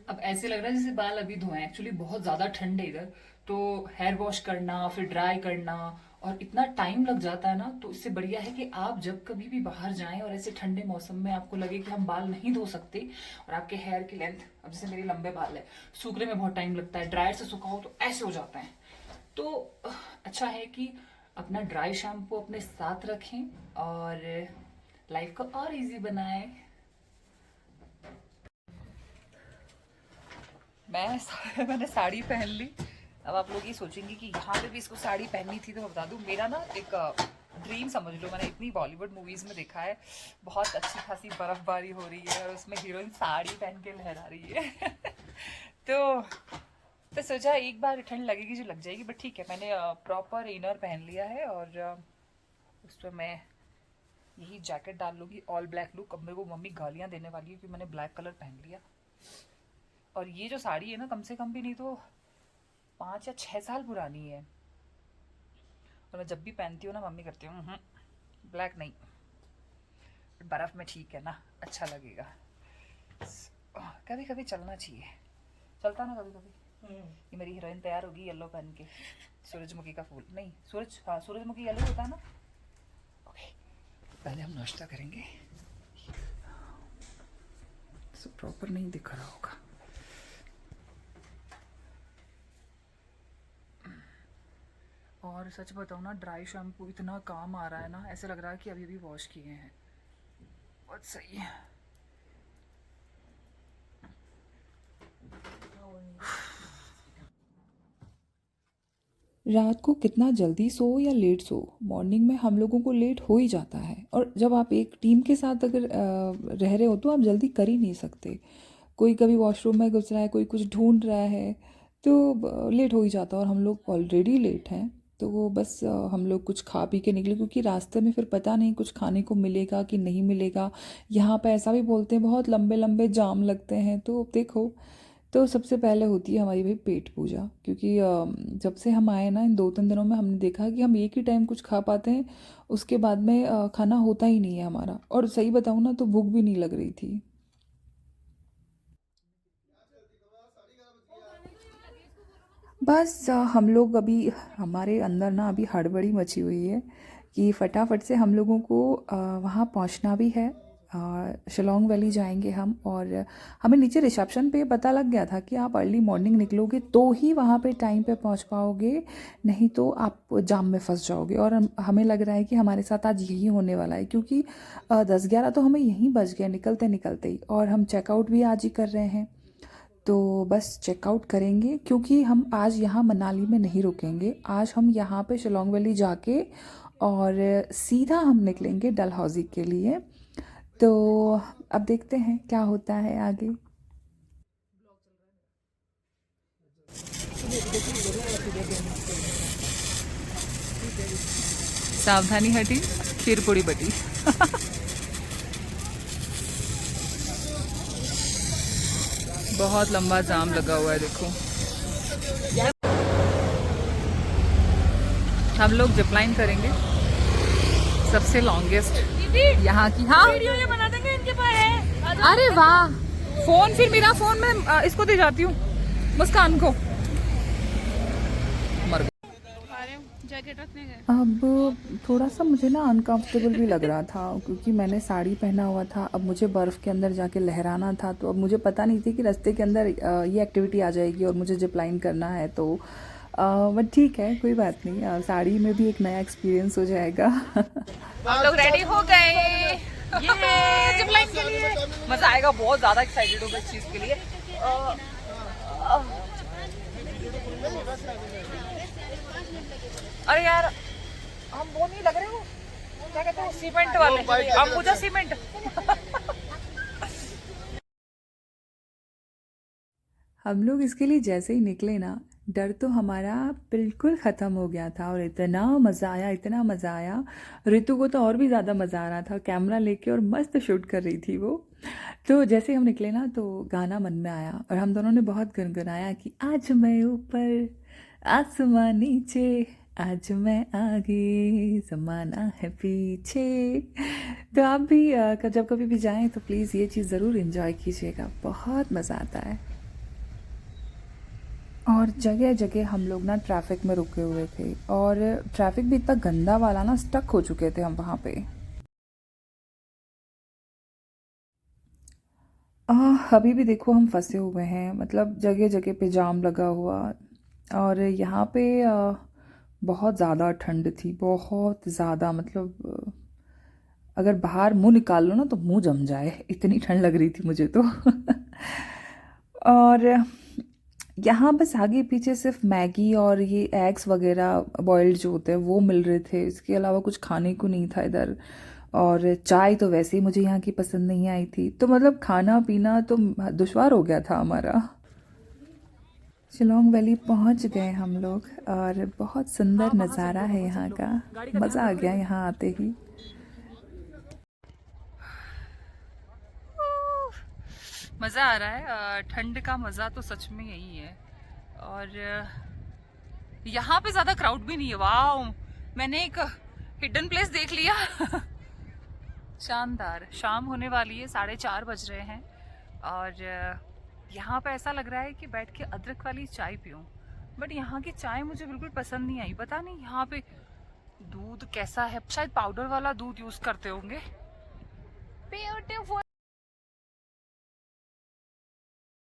अब ऐसे लग रहा है जैसे बाल अभी धोए, एक्चुअली बहुत ज़्यादा ठंड है इधर। तो हेयर वॉश करना, फिर ड्राई करना, और इतना टाइम लग जाता है ना। तो इससे बढ़िया है कि आप जब कभी भी बाहर जाएं और ऐसे ठंडे मौसम में आपको लगे कि हम बाल नहीं धो सकते, और आपके हेयर की लेंथ, अब जैसे मेरे लंबे बाल है, सूखने में बहुत टाइम लगता है, ड्रायर से सुखाओ तो ऐसे हो जाते हैं। तो अच्छा है कि अपना ड्राई शैम्पू अपने साथ रखें और लाइफ को और इजी बनाएं। मैंने साड़ी पहन ली। अब आप लोग ये सोचेंगे कि यहाँ पे भी इसको साड़ी पहननी थी, तो मैं बता दूँ, मेरा ना एक ड्रीम समझ लो, मैंने इतनी बॉलीवुड मूवीज में देखा है, बहुत अच्छी खासी बर्फबारी हो रही है और उसमें हीरोइन साड़ी पहन के लहरा रही है। तो तो सोचा एक बार ठंड लगेगी जो लग जाएगी, बट ठीक है, मैंने प्रॉपर इनर पहन लिया है और उस पर मैं यही जैकेट डाल लूँगी, ऑल ब्लैक लुक। अब मेरे को मम्मी गालियाँ देने वाली है कि मैंने ब्लैक कलर पहन लिया। और ये जो साड़ी है ना, कम से कम भी नहीं तो 5 या 6 साल पुरानी है, और मैं जब भी पहनती हूँ ना, मम्मी करती हूँ ब्लैक नहीं, बर्फ़ में ठीक है ना, अच्छा लगेगा। कभी कभी चलना चाहिए, चलता ना कभी कभी। ये मेरी हीरोइन तैयार होगी येलो पहन के, सूरजमुखी का फूल नहीं, सूरज, हाँ सूरजमुखी येलो होता है ना। ओके, पहले हम नाश्ता करेंगे। सब प्रॉपर नहीं दिख रहा होगा। और सच बताऊँ ना, ड्राई शैम्पू इतना काम आ रहा है ना, ऐसे लग रहा है कि अभी अभी वॉश किए हैं। बहुत सही है। रात को कितना जल्दी सो या लेट सो, मॉर्निंग में हम लोगों को लेट हो ही जाता है। और जब आप एक टीम के साथ अगर रह रहे हो तो आप जल्दी कर ही नहीं सकते। कोई कभी वॉशरूम में घुस रहा है, कोई कुछ ढूंढ रहा है, तो लेट हो ही जाता है। और हम लोग ऑलरेडी लेट हैं, तो वो बस हम लोग कुछ खा पी के निकले, क्योंकि रास्ते में फिर पता नहीं कुछ खाने को मिलेगा कि नहीं मिलेगा। यहाँ पे ऐसा भी बोलते हैं बहुत लंबे लंबे जाम लगते हैं। तो देखो, तो सबसे पहले होती है हमारी भाई पेट पूजा, क्योंकि जब से हम आए ना, इन 2-3 दिनों में हमने देखा कि हम एक ही टाइम कुछ खा पाते हैं, उसके बाद में खाना होता ही नहीं है हमारा। और सही बताऊँ ना, तो भूख भी नहीं लग रही थी। बस हम लोग अभी, हमारे अंदर ना अभी हड़बड़ी मची हुई है कि फटाफट से हम लोगों को वहाँ पहुँचना भी है। शिलोंग वैली जाएंगे हम, और हमें नीचे रिसेप्शन पे पता लग गया था कि आप अर्ली मॉर्निंग निकलोगे तो ही वहाँ पे टाइम पे पहुँच पाओगे, नहीं तो आप जाम में फंस जाओगे। और हमें लग रहा है कि हमारे साथ आज यही होने वाला है, क्योंकि 10-11 तो हमें यहीं बज गए निकलते निकलते ही, और हम चेकआउट भी आज ही कर रहे हैं। तो बस चेकआउट करेंगे, क्योंकि हम आज यहाँ मनाली में नहीं रुकेंगे। आज हम यहाँ पे शिलोंग वैली जाके और सीधा हम निकलेंगे डलहौजी के लिए। तो अब देखते हैं क्या होता है आगे। सावधानी हटी, खीर पूड़ी बटी। बहुत लंबा जाम लगा हुआ है, देखो। हम लोग जिपलाइन करेंगे, सबसे लॉन्गेस्ट यहाँ की। हाँ, वीडियो ये बना देंगे इनके पास है। अरे वाह, फोन, फिर मेरा फोन मैं इसको दे जाती हूँ, मुस्कान को। मर जैकेट रखने गए। अब थोड़ा सा मुझे ना अनकंफर्टेबल भी लग रहा था, क्योंकि मैंने साड़ी पहना हुआ था। अब मुझे बर्फ़ के अंदर जाके लहराना था, तो अब मुझे पता नहीं थी कि रास्ते के अंदर ये एक्टिविटी आ जाएगी और मुझे जिप लाइन करना है। तो बट ठीक है, कोई बात नहीं, साड़ी में भी एक नया एक्सपीरियंस हो जाएगा। हम लोग रेडी हो गए जिप लाइन के लिए। मजा आएगा, बहुत ज्यादा एक्साइटेड हूँ इस चीज के लिए। अरे यार, हम वो नहीं लग रहे हो, क्या कहते हैं, सीमेंट वाले, अंबुजा सीमेंट। हम लोग इसके लिए जैसे ही निकले ना, डर तो हमारा बिल्कुल ख़त्म हो गया था और इतना मज़ा आया, इतना मज़ा आया। ऋतु को तो और भी ज़्यादा मज़ा आ रहा था, कैमरा लेके और मस्त शूट कर रही थी वो। तो जैसे हम निकले ना तो गाना मन में आया और हम दोनों ने बहुत गुनगुनाया कि आज मैं ऊपर आसमां नीचे, आज मैं आगे ज़माना है पीछे। तो आप भी जब कभी भी जाएं तो प्लीज़ ये चीज़ ज़रूर इन्जॉय कीजिएगा, बहुत मज़ा आता है। और जगह जगह हम लोग ना ट्रैफिक में रुके हुए थे और ट्रैफिक भी इतना गंदा वाला ना, स्टक हो चुके थे हम वहाँ पे। अभी भी देखो हम फंसे हुए हैं, मतलब जगह जगह पे जाम लगा हुआ। और यहाँ पे बहुत ज़्यादा ठंड थी, बहुत ज़्यादा, मतलब अगर बाहर मुंह निकाल लो ना तो मुंह जम जाए, इतनी ठंड लग रही थी मुझे तो। और यहाँ बस आगे पीछे सिर्फ मैगी और ये एग्स वगैरह बॉइल्ड जो होते हैं वो मिल रहे थे, इसके अलावा कुछ खाने को नहीं था इधर। और चाय तो वैसे ही मुझे यहाँ की पसंद नहीं आई थी, तो मतलब खाना पीना तो दुश्वार हो गया था हमारा। शिलोंग वैली पहुँच गए हम लोग और बहुत सुंदर नज़ारा है यहाँ का, मज़ा आ गया यहाँ आते ही। मज़ा आ रहा है। ठंड का मज़ा तो सच में यही है। और यहाँ पे ज़्यादा क्राउड भी नहीं है। वाह, मैंने एक हिडन प्लेस देख लिया। शानदार। शाम होने वाली है, 4:30 बज रहे हैं और यहाँ पे ऐसा लग रहा है कि बैठ के अदरक वाली चाय पीऊँ। बट यहाँ की चाय मुझे बिल्कुल पसंद नहीं आई। पता नहीं यहाँ पे दूध कैसा है, शायद पाउडर वाला दूध यूज़ करते होंगे। ब्यूटीफुल।